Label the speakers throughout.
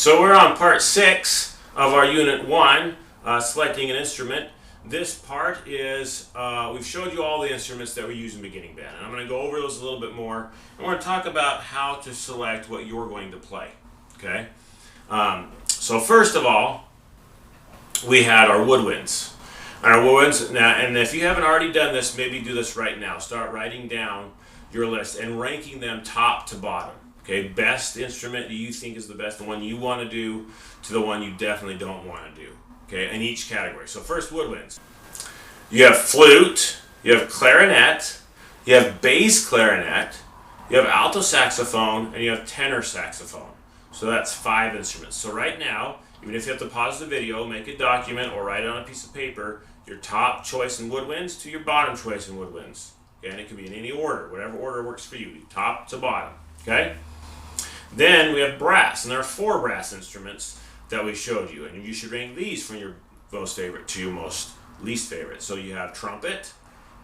Speaker 1: So we're on part 6 of our unit 1, selecting an instrument. This part is, we've showed you all the instruments that we use in beginning band, and I'm going to go over those a little bit more. And we're going to talk about how to select what you're going to play. Okay. So first of all, we had our woodwinds. Our woodwinds. Now, and if you haven't already done this, maybe do this right now. Start writing down your list and ranking them top to bottom. Okay, best instrument you think is the best, the one you want to do, to the one you definitely don't want to do. Okay, in each category. So first, woodwinds. You have flute, you have clarinet, you have bass clarinet, you have alto saxophone, and you have tenor saxophone. So that's 5 instruments. So right now, even if you have to pause the video, make a document or write it on a piece of paper, your top choice in woodwinds to your bottom choice in woodwinds. Okay, and it can be in any order, whatever order works for you, top to bottom. Okay? Then we have brass, and there are 4 brass instruments that we showed you, and you should rank these from your most favorite to your most least favorite. So you have trumpet,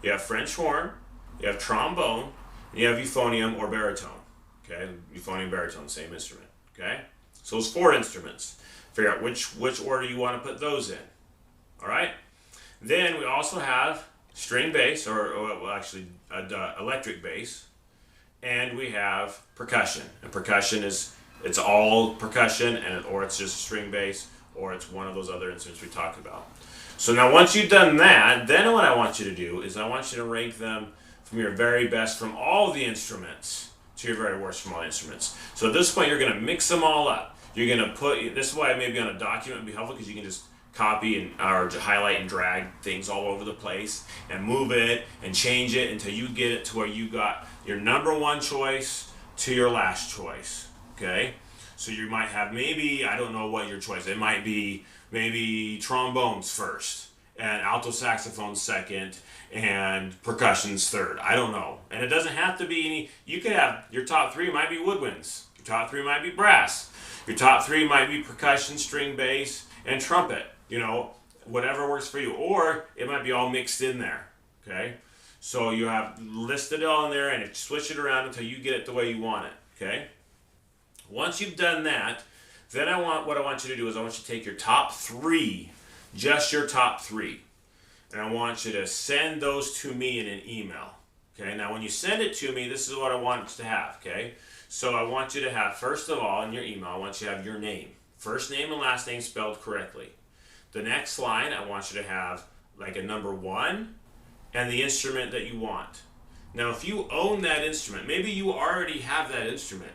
Speaker 1: you have French horn, you have trombone, and you have euphonium or baritone. Okay, euphonium, baritone, same instrument. Okay, so those 4 instruments. Figure out which order you want to put those in. All right. Then we also have string bass, or well, actually electric bass. And we have percussion, and percussion is, it's all percussion, and or it's just string bass, or it's one of those other instruments we talked about. So now once you've done that, then what I want you to do is I want you to rank them from your very best from all the instruments to your very worst from all the instruments. So at this point you're going to mix them all up. You're going to put, this is why maybe on a document would be helpful, because you can just copy and or highlight and drag things all over the place and move it and change it until you get it to where you got your number 1 choice to your last choice. Okay, so you might have, maybe, I don't know what your choice, it might be maybe trombones first and alto saxophone second and percussion's third. I don't know, and it doesn't have to be any. You could have, your top 3 might be woodwinds, your top 3 might be brass, your top 3 might be percussion, string bass, and trumpet. You know, whatever works for you, or it might be all mixed in there. Okay, so you have listed it all in there, and switch it around until you get it the way you want it. Okay, once you've done that, then what I want you to do is I want you to take your top 3, just your top 3, and I want you to send those to me in an email. Okay, now when you send it to me, this is what I want to have. Okay, so I want you to have, first of all, in your email, I want you to have your name, first name and last name spelled correctly. The next line, I want you to have like a number 1 and the instrument that you want. Now, if you own that instrument, maybe you already have that instrument,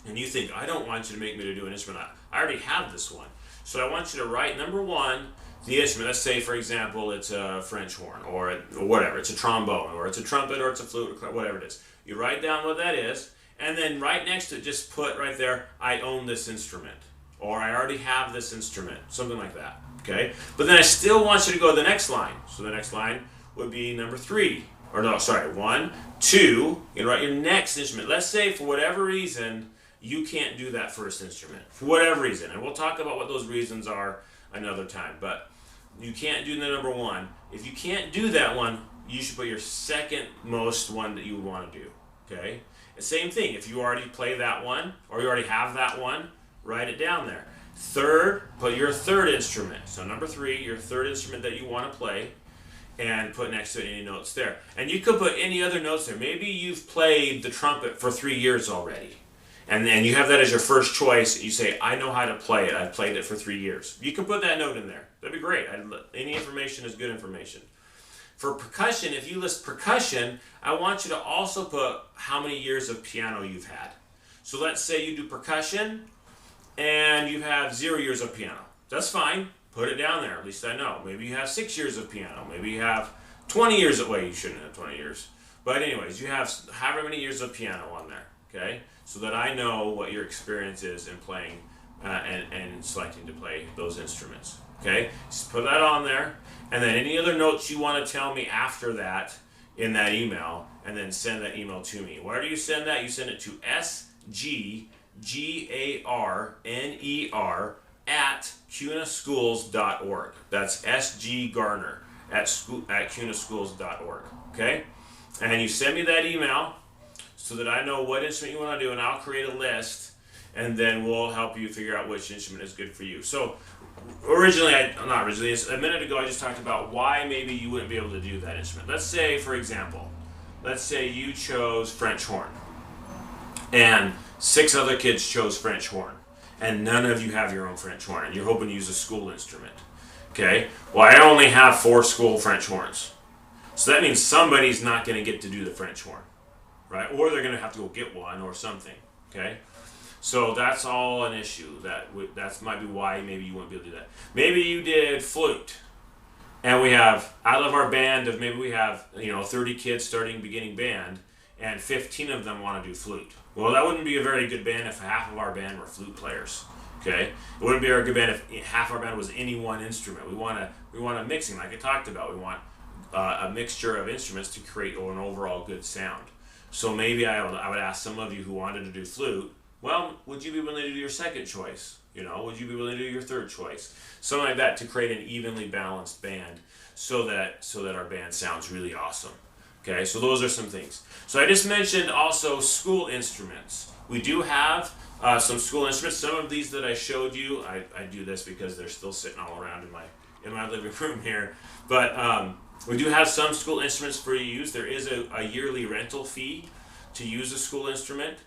Speaker 1: and you think, I don't want you to make me to do an instrument. I already have this one. So I want you to write number 1, the instrument. Let's say, for example, it's a French horn, or whatever. It's a trombone, or it's a trumpet, or it's a flute, or whatever it is. You write down what that is, and then right next to it, just put right there, I own this instrument. Or I already have this instrument, something like that, okay? But then I still want you to go to the next line. So the next line would be number 3, or no, sorry, 1, 2, you can write your next instrument. Let's say for whatever reason, you can't do that first instrument, for whatever reason. And we'll talk about what those reasons are another time, but you can't do the number 1. If you can't do that one, you should put your second most one that you would want to do, okay? The same thing, if you already play that one, or you already have that one, write it down there. Third, put your 3rd instrument. So number 3, your 3rd instrument that you want to play, and put next to it any notes there. And you could put any other notes there. Maybe you've played the trumpet for 3 years already, and then you have that as your first choice. You say, I know how to play it. I've played it for 3 years. You can put that note in there. That'd be great. Any information is good information. For percussion, if you list percussion, I want you to also put how many years of piano you've had. So let's say you do percussion, and you have 0 years of piano. That's fine. Put it down there. At least I know. Maybe you have 6 years of piano. Maybe you have 20 years of, well, you shouldn't have 20 years. But anyways, you have however many years of piano on there, okay? So that I know what your experience is in playing and selecting to play those instruments, okay? Just put that on there. And then any other notes you want to tell me after that in that email, and then send that email to me. Where do you send that? You send it to sggarner@cunaschools.org. That's sggarner@cunaschools.org. Okay? And you send me that email so that I know what instrument you want to do, and I'll create a list and then we'll help you figure out which instrument is good for you. So originally, not originally, a minute ago I just talked about why maybe you wouldn't be able to do that instrument. Let's say, for example, let's say you chose French horn, and 6 other kids chose French horn, and none of you have your own French horn, and you're hoping to use a school instrument. Okay, well, I only have 4 school French horns. So that means somebody's not going to get to do the French horn, right? Or they're going to have to go get one or something, okay? So that's all an issue. That might be why maybe you wouldn't be able to do that. Maybe you did flute, and we have, out of our band of maybe we have 30 kids starting beginning band, and 15 of them want to do flute. Well, that wouldn't be a very good band if half of our band were flute players. Okay, it wouldn't be a good band if half our band was any one instrument. We want a mixing, like I talked about. We want a mixture of instruments to create an overall good sound. So maybe I would ask some of you who wanted to do flute, well, would you be willing to do your second choice? Would you be willing to do your third choice? Something like that to create an evenly balanced band so that our band sounds really awesome. Okay, so those are some things. So I just mentioned also school instruments. We do have some school instruments. Some of these that I showed you, I do this because they're still sitting all around in my living room here. But we do have some school instruments for you to use. There is a yearly rental fee to use a school instrument.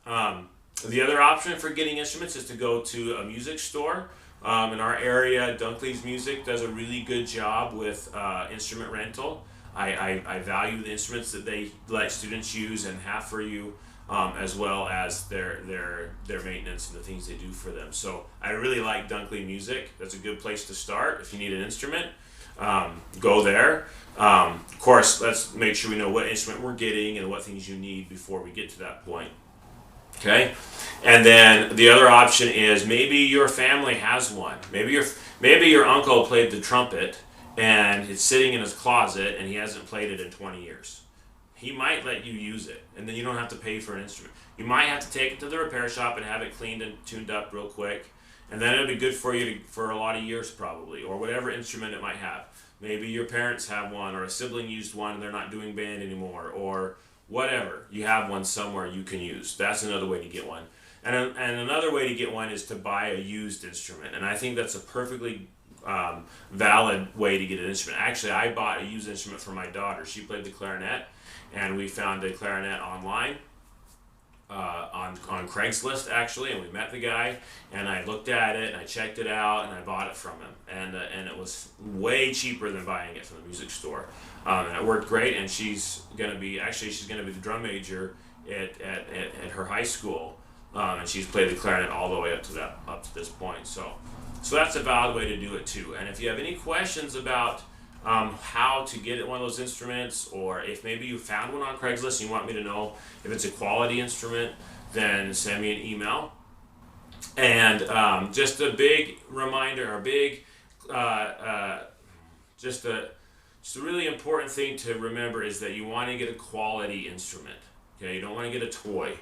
Speaker 1: The other option for getting instruments is to go to a music store. In our area, Dunkley's Music does a really good job with instrument rental. I value the instruments that they let students use and have for you, as well as their maintenance and the things they do for them. So I really like Dunkley Music. That's a good place to start if you need an instrument. Go there. Of course, let's make sure we know what instrument we're getting and what things you need before we get to that point. Okay, and then the other option is maybe your family has one. Maybe your uncle played the trumpet and it's sitting in his closet and he hasn't played it in 20 years. He might let you use it, and then you don't have to pay for an instrument. You might have to take it to the repair shop and have it cleaned and tuned up real quick, and then it'll be good for you for a lot of years probably, or whatever instrument it might have. Maybe your parents have one, or a sibling used one and they're not doing band anymore, or whatever. You have one somewhere you can use. That's another way to get one. And another way to get one is to buy a used instrument, and I think that's a perfectly valid way to get an instrument. Actually, I bought a used instrument for my daughter. She played the clarinet, and we found a clarinet online on Craigslist actually, and we met the guy, and I looked at it and I checked it out and I bought it from him, and it was way cheaper than buying it from the music store, and it worked great. And she's gonna be the drum major at her high school, and she's played the clarinet all the way up to this point. So that's a valid way to do it too. And if you have any questions about how to get one of those instruments, or if maybe you found one on Craigslist and you want me to know if it's a quality instrument, then send me an email. And just a big reminder, just a really important thing to remember is that you want to get a quality instrument. Okay, you don't want to get a toy.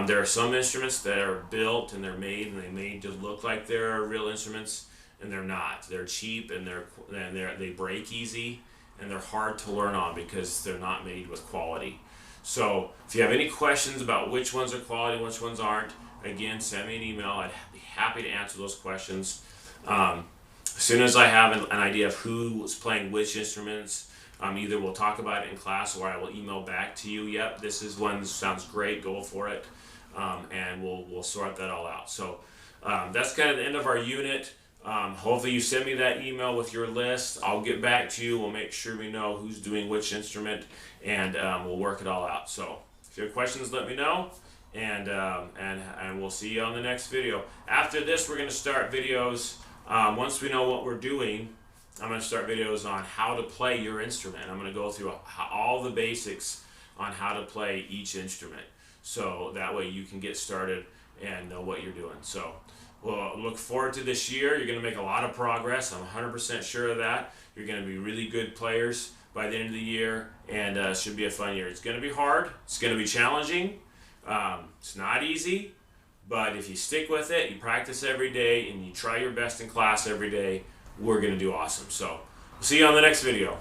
Speaker 1: There are some instruments that are built and they're made to look like they're real instruments, and they're not. They're cheap and they break easy, and they're hard to learn on because they're not made with quality. So if you have any questions about which ones are quality and which ones aren't, again, send me an email. I'd be happy to answer those questions. As soon as I have an idea of who is playing which instruments, either we'll talk about it in class, or I will email back to you, yep, this is one that sounds great, go for it, and we'll sort that all out. So that's kind of the end of our unit. Hopefully you send me that email with your list. I'll get back to you. We'll make sure we know who's doing which instrument, and we'll work it all out. So if you have questions, let me know, and we'll see you on the next video. After this, we're going to start videos. Once we know what we're doing, I'm going to start videos on how to play your instrument. I'm going to go through all the basics on how to play each instrument, so that way you can get started and know what you're doing. So we'll look forward to this year. You're going to make a lot of progress. I'm 100% sure of that. You're going to be really good players by the end of the year, and it should be a fun year. It's going to be hard. It's going to be challenging. It's not easy, but if you stick with it, you practice every day, and you try your best in class every day, we're going to do awesome. So we'll see you on the next video.